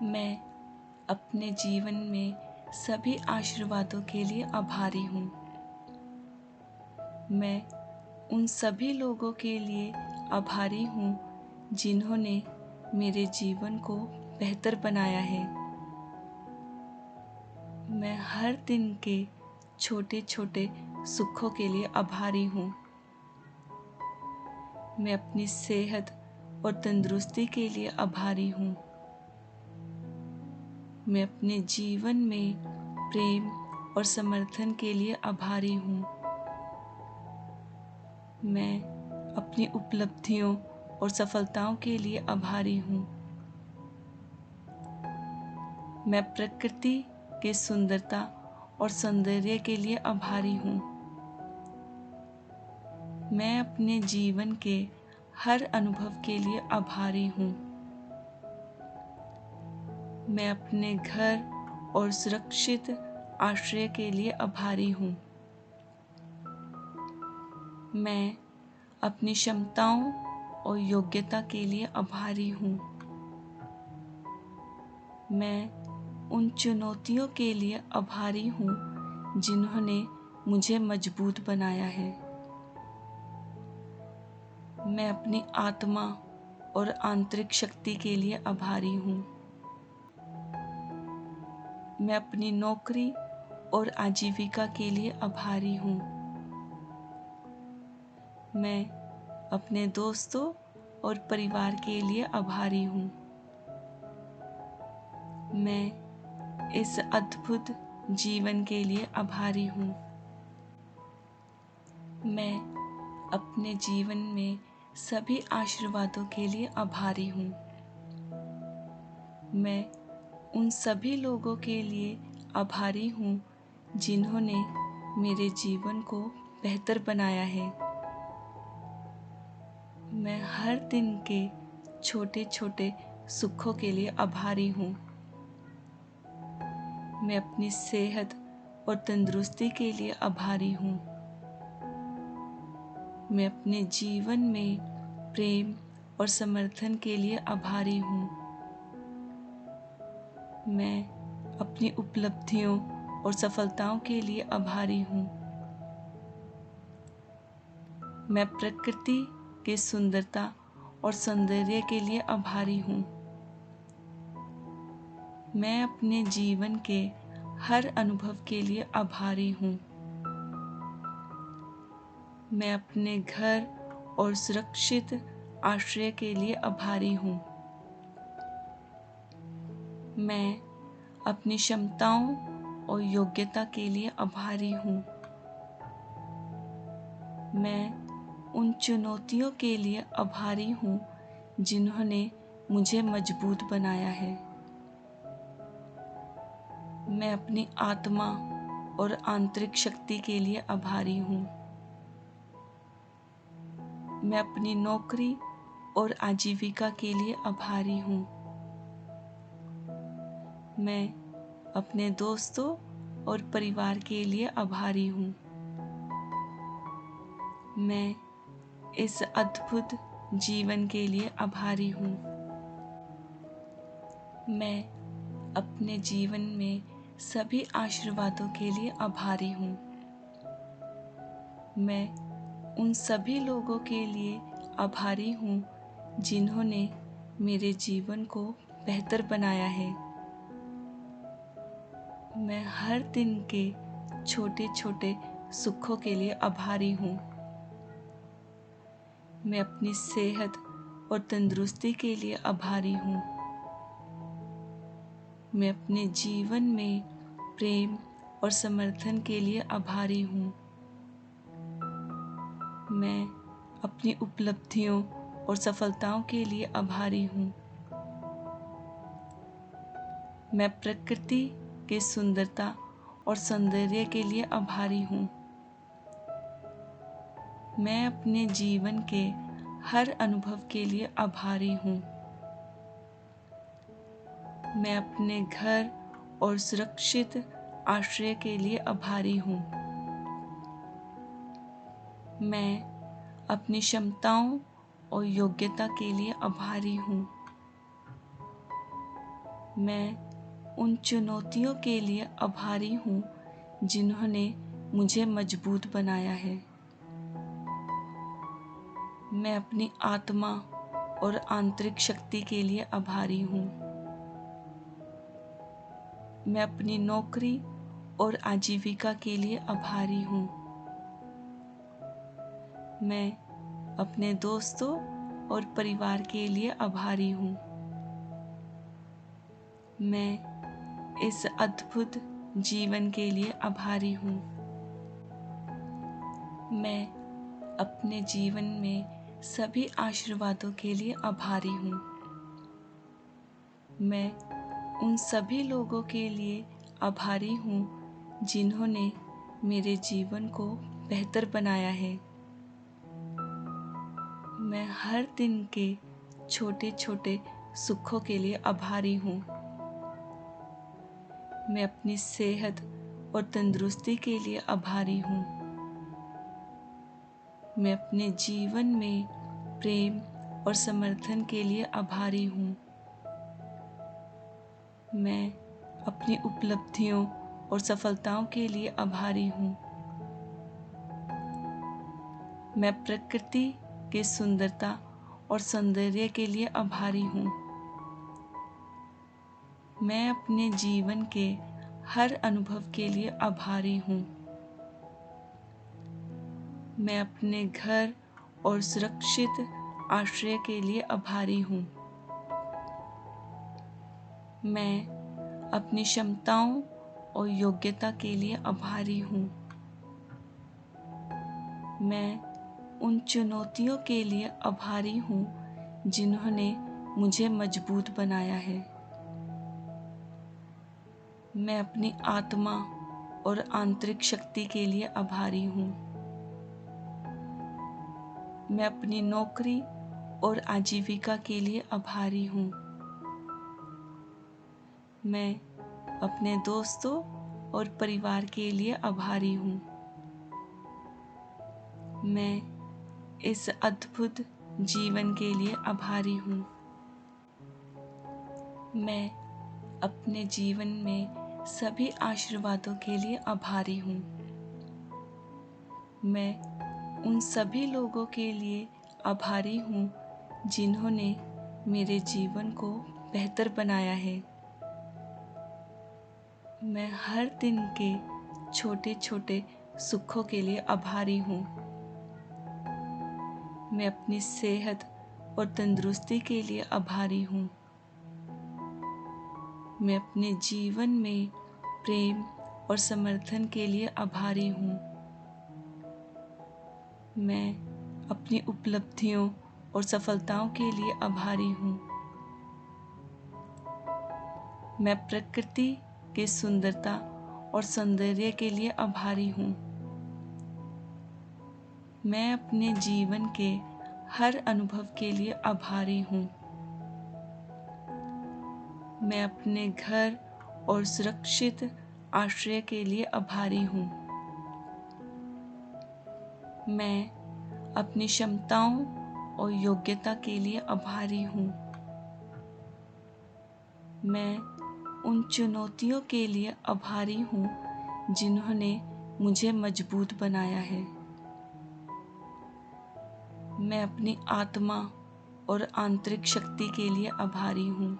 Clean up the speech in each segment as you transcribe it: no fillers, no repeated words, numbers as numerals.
मैं अपने जीवन में सभी आशीर्वादों के लिए आभारी हूँ। मैं उन सभी लोगों के लिए आभारी हूँ जिन्होंने मेरे जीवन को बेहतर बनाया है। मैं हर दिन के छोटे छोटे सुखों के लिए आभारी हूँ। मैं अपनी सेहत और तंदुरुस्ती के लिए आभारी हूँ। मैं अपने जीवन में प्रेम और समर्थन के लिए आभारी हूँ। मैं अपनी उपलब्धियों और सफलताओं के लिए आभारी हूँ। मैं प्रकृति के सुंदरता और सौंदर्य के लिए आभारी हूँ। मैं अपने जीवन के हर अनुभव के लिए आभारी हूँ। मैं अपने घर और सुरक्षित आश्रय के लिए आभारी हूँ। मैं अपनी क्षमताओं और योग्यता के लिए आभारी हूँ। मैं उन चुनौतियों के लिए आभारी हूँ जिन्होंने मुझे मजबूत बनाया है। मैं अपनी आत्मा और आंतरिक शक्ति के लिए आभारी हूँ। मैं अपनी नौकरी और आजीविका के लिए आभारी हूँ। मैं अपने दोस्तों और परिवार के लिए आभारी हूँ। मैं इस अद्भुत जीवन के लिए आभारी हूँ। मैं अपने जीवन में सभी आशीर्वादों के लिए आभारी हूँ। मैं उन सभी लोगों के लिए आभारी हूँ जिन्होंने मेरे जीवन को बेहतर बनाया है। मैं हर दिन के छोटे छोटे सुखों के लिए आभारी हूँ। मैं अपनी सेहत और तंदुरुस्ती के लिए आभारी हूँ। मैं अपने जीवन में प्रेम और समर्थन के लिए आभारी हूँ। मैं अपनी उपलब्धियों और सफलताओं के लिए आभारी हूँ। मैं प्रकृति के सुंदरता और सौंदर्य के लिए आभारी हूँ। मैं अपने जीवन के हर अनुभव के लिए आभारी हूँ। मैं अपने घर और सुरक्षित आश्रय के लिए आभारी हूँ। मैं अपनी क्षमताओं और योग्यता के लिए आभारी हूँ। मैं उन चुनौतियों के लिए आभारी हूँ जिन्होंने मुझे मजबूत बनाया है। मैं अपनी आत्मा और आंतरिक शक्ति के लिए आभारी हूँ। मैं अपनी नौकरी और आजीविका के लिए आभारी हूँ। मैं अपने दोस्तों और परिवार के लिए आभारी हूँ। मैं इस अद्भुत जीवन के लिए आभारी हूँ। मैं अपने जीवन में सभी आशीर्वादों के लिए आभारी हूँ। मैं उन सभी लोगों के लिए आभारी हूँ जिन्होंने मेरे जीवन को बेहतर बनाया है। मैं हर दिन के छोटे छोटे सुखों के लिए आभारी हूँ। मैं अपनी सेहत और तंदुरुस्ती के लिए आभारी हूँ। मैं अपने जीवन में प्रेम और समर्थन के लिए आभारी हूँ। मैं अपनी उपलब्धियों और सफलताओं के लिए आभारी हूँ। मैं प्रकृति के सुंदरता और सौंदर्य के लिए आभारी हूँ। मैं अपने जीवन के हर अनुभव के लिए आभारी हूँ। मैं अपने घर और सुरक्षित आश्रय के लिए आभारी हूँ। मैं अपनी क्षमताओं और योग्यता के लिए आभारी हूँ। मैं उन चुनौतियों के लिए आभारी हूँ जिन्होंने मुझे मजबूत बनाया है। मैं अपनी आत्मा और आंतरिक शक्ति के लिए आभारी हूँ। मैं अपनी नौकरी और आजीविका के लिए आभारी हूँ। मैं अपने दोस्तों और परिवार के लिए आभारी हूँ। मैं इस अद्भुत जीवन के लिए आभारी हूँ। मैं अपने जीवन में सभी आशीर्वादों के लिए आभारी हूँ। मैं उन सभी लोगों के लिए आभारी हूँ जिन्होंने मेरे जीवन को बेहतर बनाया है। मैं हर दिन के छोटे छोटे सुखों के लिए आभारी हूँ। मैं अपनी सेहत और तंदुरुस्ती के लिए आभारी हूँ। मैं अपने जीवन में प्रेम और समर्थन के लिए आभारी हूँ। मैं अपनी उपलब्धियों और सफलताओं के लिए आभारी हूँ। मैं प्रकृति की सुंदरता और सौंदर्य के लिए आभारी हूँ। मैं अपने जीवन के हर अनुभव के लिए आभारी हूँ। मैं अपने घर और सुरक्षित आश्रय के लिए आभारी हूँ। मैं अपनी क्षमताओं और योग्यता के लिए आभारी हूँ। मैं उन चुनौतियों के लिए आभारी हूँ जिन्होंने मुझे मजबूत बनाया है। मैं अपनी आत्मा और आंतरिक शक्ति के लिए आभारी हूँ। मैं अपनी नौकरी और आजीविका के लिए आभारी हूँ। मैं अपने दोस्तों और परिवार के लिए आभारी हूँ। मैं इस अद्भुत जीवन के लिए आभारी हूँ। मैं अपने जीवन में सभी आशीर्वादों के लिए आभारी हूँ। मैं उन सभी लोगों के लिए आभारी हूँ जिन्होंने मेरे जीवन को बेहतर बनाया है। मैं हर दिन के छोटे छोटे सुखों के लिए आभारी हूँ। मैं अपनी सेहत और तंदुरुस्ती के लिए आभारी हूँ। मैं अपने जीवन में प्रेम और समर्थन के लिए आभारी हूँ। मैं अपनी उपलब्धियों और सफलताओं के लिए आभारी हूँ। मैं प्रकृति की सुंदरता और सौंदर्य के लिए आभारी हूँ। मैं अपने जीवन के हर अनुभव के लिए आभारी हूँ। मैं अपने घर और सुरक्षित आश्रय के लिए आभारी हूँ। मैं अपनी क्षमताओं और योग्यता के लिए आभारी हूँ। मैं उन चुनौतियों के लिए आभारी हूँ जिन्होंने मुझे मजबूत बनाया है। मैं अपनी आत्मा और आंतरिक शक्ति के लिए आभारी हूँ।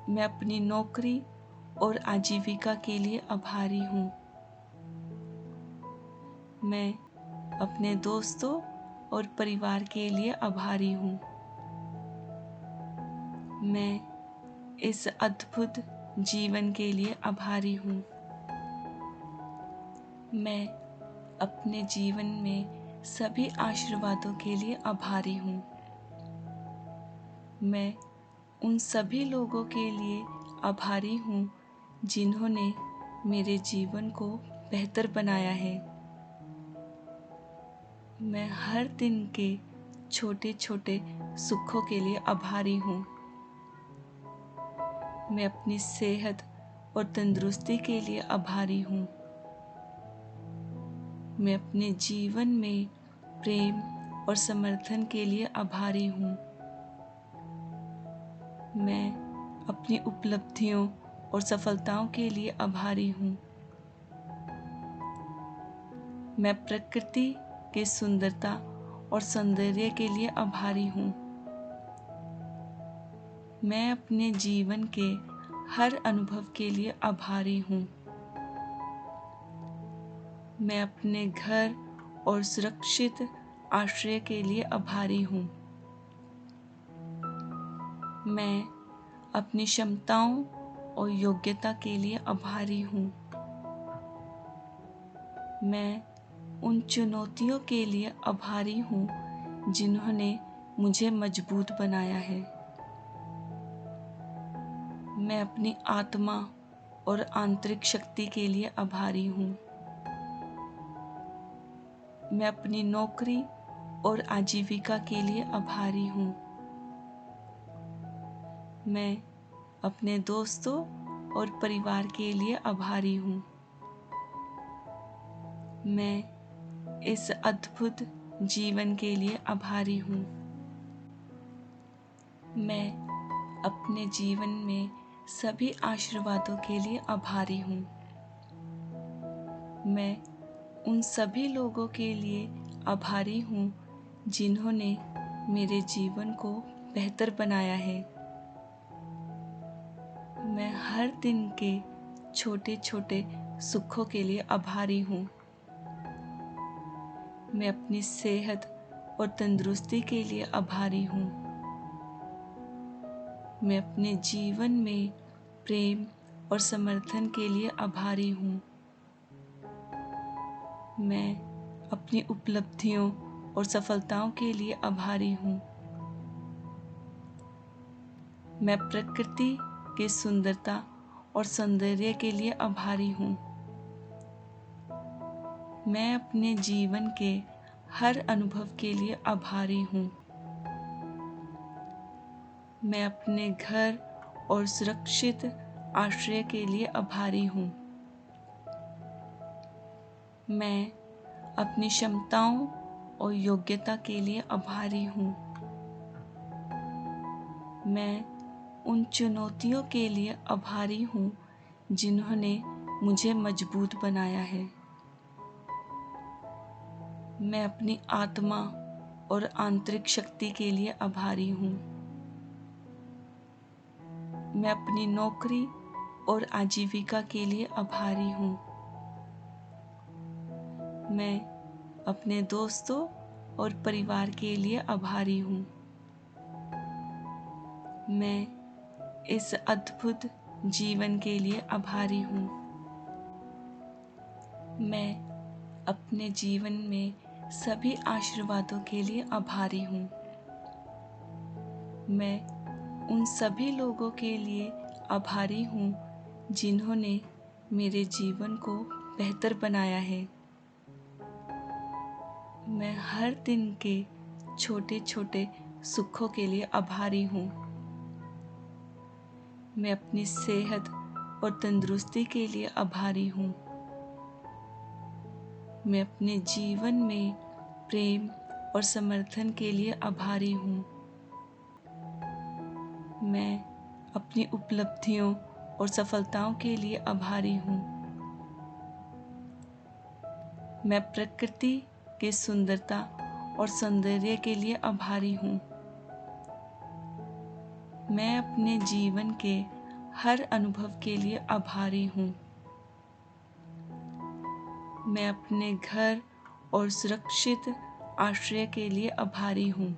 मैं अपनी नौकरी और आजीविका के लिए आभारी हूँ। मैं अपने दोस्तों और परिवार के लिए आभारी हूँ। मैं इस अद्भुत जीवन के लिए आभारी हूँ। मैं अपने जीवन में सभी आशीर्वादों के लिए आभारी हूँ। मैं उन सभी लोगों के लिए आभारी हूँ जिन्होंने मेरे जीवन को बेहतर बनाया है। मैं हर दिन के छोटे छोटे सुखों के लिए आभारी हूँ। मैं अपनी सेहत और तंदुरुस्ती के लिए आभारी हूँ। मैं अपने जीवन में प्रेम और समर्थन के लिए आभारी हूँ। मैं अपनी उपलब्धियों और सफलताओं के लिए आभारी हूँ। मैं प्रकृति की सुंदरता और सौंदर्य के लिए आभारी हूँ। मैं अपने जीवन के हर अनुभव के लिए आभारी हूँ। मैं अपने घर और सुरक्षित आश्रय के लिए आभारी हूँ। मैं अपनी क्षमताओं और योग्यता के लिए आभारी हूँ। मैं उन चुनौतियों के लिए आभारी हूँ जिन्होंने मुझे मजबूत बनाया है। मैं अपनी आत्मा और आंतरिक शक्ति के लिए आभारी हूँ। मैं अपनी नौकरी और आजीविका के लिए आभारी हूँ। मैं अपने दोस्तों और परिवार के लिए आभारी हूँ। मैं इस अद्भुत जीवन के लिए आभारी हूँ। मैं अपने जीवन में सभी आशीर्वादों के लिए आभारी हूँ। मैं उन सभी लोगों के लिए आभारी हूँ जिन्होंने मेरे जीवन को बेहतर बनाया है। मैं हर दिन के छोटे छोटे सुखों के लिए आभारी हूँ। मैं अपनी सेहत और तंदुरुस्ती के लिए आभारी हूँ। मैं अपने जीवन में प्रेम और समर्थन के लिए आभारी हूँ। मैं अपनी उपलब्धियों और सफलताओं के लिए आभारी हूँ। मैं प्रकृति की सुंदरता और सौंदर्य के लिए आभारी हूँ। मैं अपने जीवन के हर अनुभव के लिए आभारी हूँ। मैं अपने घर और सुरक्षित आश्रय के लिए आभारी हूँ। मैं अपनी क्षमताओं और योग्यता के लिए आभारी हूँ। मैं उन चुनौतियों के लिए आभारी हूँ जिन्होंने मुझे मजबूत बनाया है। मैं अपनी आत्मा और आंतरिक शक्ति के लिए आभारी हूँ। मैं अपनी नौकरी और आजीविका के लिए आभारी हूँ। मैं अपने दोस्तों और परिवार के लिए आभारी हूँ। मैं इस अद्भुत जीवन के लिए आभारी हूँ। मैं अपने जीवन में सभी आशीर्वादों के लिए आभारी हूँ। मैं उन सभी लोगों के लिए आभारी हूँ जिन्होंने मेरे जीवन को बेहतर बनाया है। मैं हर दिन के छोटे छोटे सुखों के लिए आभारी हूँ। मैं अपनी सेहत और तंदुरुस्ती के लिए आभारी हूँ। मैं अपने जीवन में प्रेम और समर्थन के लिए आभारी हूँ। मैं अपनी उपलब्धियों और सफलताओं के लिए आभारी हूँ। मैं प्रकृति की सुंदरता और सौंदर्य के लिए आभारी हूँ। मैं अपने जीवन के हर अनुभव के लिए आभारी हूँ। मैं अपने घर और सुरक्षित आश्रय के लिए आभारी हूँ।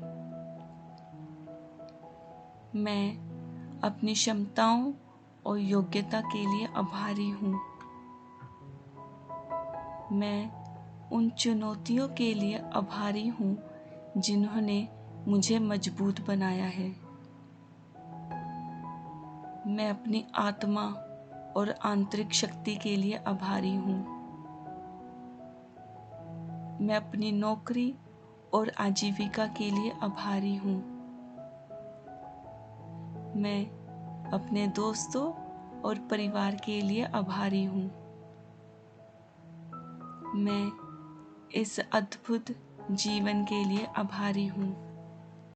मैं अपनी क्षमताओं और योग्यता के लिए आभारी हूँ। मैं उन चुनौतियों के लिए आभारी हूँ जिन्होंने मुझे मजबूत बनाया है। मैं अपनी आत्मा और आंतरिक शक्ति के लिए आभारी हूँ। मैं अपनी नौकरी और आजीविका के लिए आभारी हूँ। मैं अपने दोस्तों और परिवार के लिए आभारी हूँ। मैं इस अद्भुत जीवन के लिए आभारी हूँ।